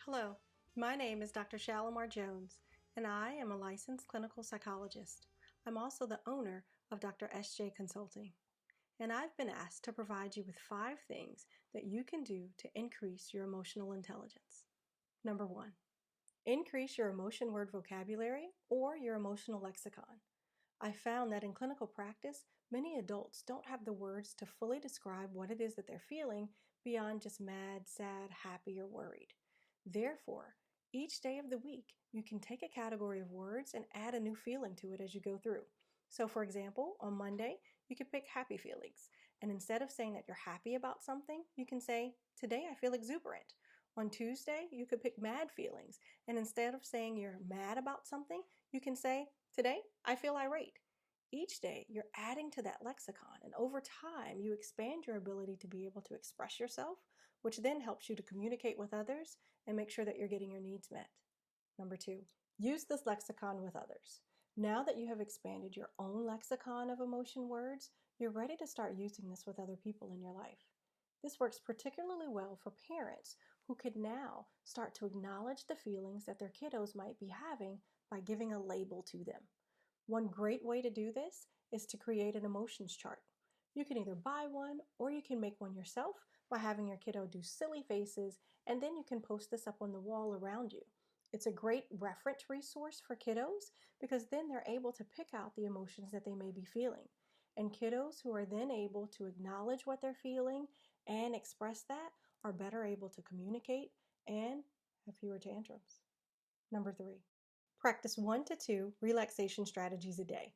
Hello, my name is Dr. Shallimar Jones, and I am a licensed clinical psychologist. I'm also the owner of Dr. S.J. Consulting, and I've been asked to provide you with 5 things that you can do to increase your emotional intelligence. Number 1, increase your emotion word vocabulary or your emotional lexicon. I found that in clinical practice, many adults don't have the words to fully describe what it is that they're feeling beyond just mad, sad, happy, or worried. Therefore, each day of the week, you can take a category of words and add a new feeling to it as you go through. So, for example, on Monday, you could pick happy feelings. And instead of saying that you're happy about something, you can say, "Today I feel exuberant." On Tuesday, you could pick mad feelings. And instead of saying you're mad about something, you can say, "Today I feel irate." Each day, you're adding to that lexicon, and over time, you expand your ability to be able to express yourself, which then helps you to communicate with others and make sure that you're getting your needs met. Number 2, use this lexicon with others. Now that you have expanded your own lexicon of emotion words, you're ready to start using this with other people in your life. This works particularly well for parents who can now start to acknowledge the feelings that their kiddos might be having by giving a label to them. One great way to do this is to create an emotions chart. You can either buy one or you can make one yourself by having your kiddo do silly faces, and then you can post this up on the wall around you. It's a great reference resource for kiddos because then they're able to pick out the emotions that they may be feeling. And kiddos who are then able to acknowledge what they're feeling and express that are better able to communicate and have fewer tantrums. Number 3, practice 1 to 2 relaxation strategies a day.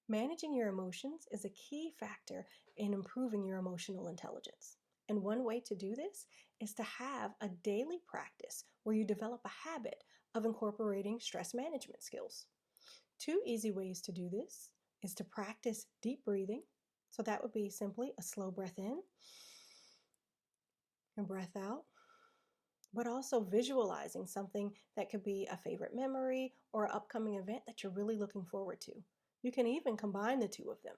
Managing your emotions is a key factor in improving your emotional intelligence. And one way to do this is to have a daily practice where you develop a habit of incorporating stress management skills. 2 easy ways to do this is to practice deep breathing. So that would be simply a slow breath in and breath out, but also visualizing something that could be a favorite memory or an upcoming event that you're really looking forward to. You can even combine the 2 of them.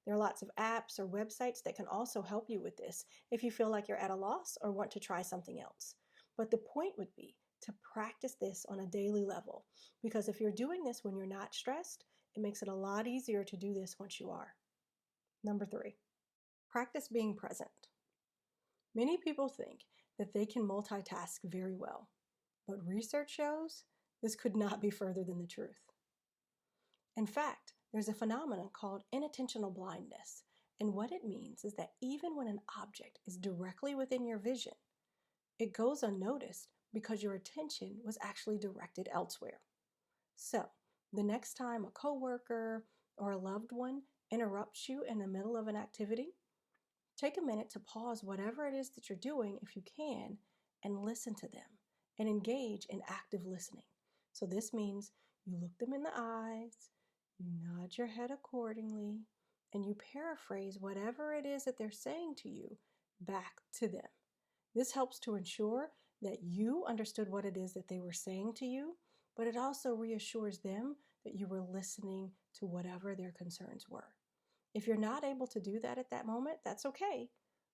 There are lots of apps or websites that can also help you with this if you feel like you're at a loss or want to try something else. But the point would be to practice this on a daily level, because if you're doing this when you're not stressed, it makes it a lot easier to do this once you are. Number 3, practice being present. Many people think that they can multitask very well, but research shows this could not be further than the truth. In fact, there's a phenomenon called inattentional blindness, and what it means is that even when an object is directly within your vision, it goes unnoticed because your attention was actually directed elsewhere. So, the next time a coworker or a loved one interrupts you in the middle of an activity, take a minute to pause whatever it is that you're doing, if you can, and listen to them and engage in active listening. So this means you look them in the eyes, you nod your head accordingly, and you paraphrase whatever it is that they're saying to you back to them. This helps to ensure that you understood what it is that they were saying to you, but it also reassures them that you were listening to whatever their concerns were. If you're not able to do that at that moment, that's okay,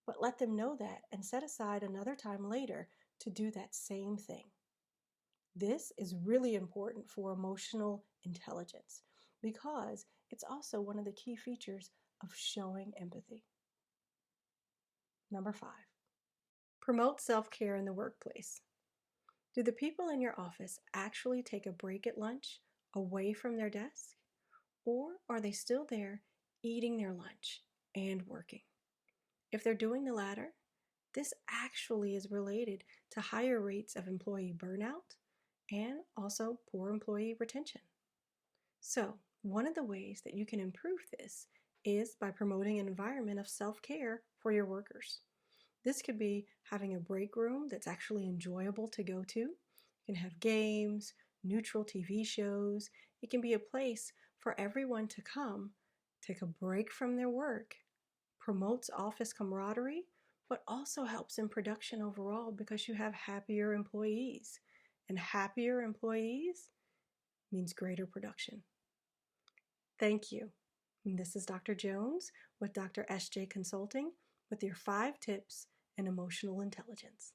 but let them know that and set aside another time later to do that same thing. This is really important for emotional intelligence because it's also one of the key features of showing empathy. Number 5, promote self-care in the workplace. Do the people in your office actually take a break at lunch away from their desk? Or are they still there eating their lunch and working? If they're doing the latter, this actually is related to higher rates of employee burnout and also poor employee retention. So, one of the ways that you can improve this is by promoting an environment of self-care for your workers. This could be having a break room that's actually enjoyable to go to. You can have games, neutral TV shows. It can be a place for everyone to come, take a break from their work, promotes office camaraderie, but also helps in production overall because you have happier employees. And happier employees means greater production. Thank you. And this is Dr. Jones with Dr. S.J. Consulting with your 5 tips in emotional intelligence.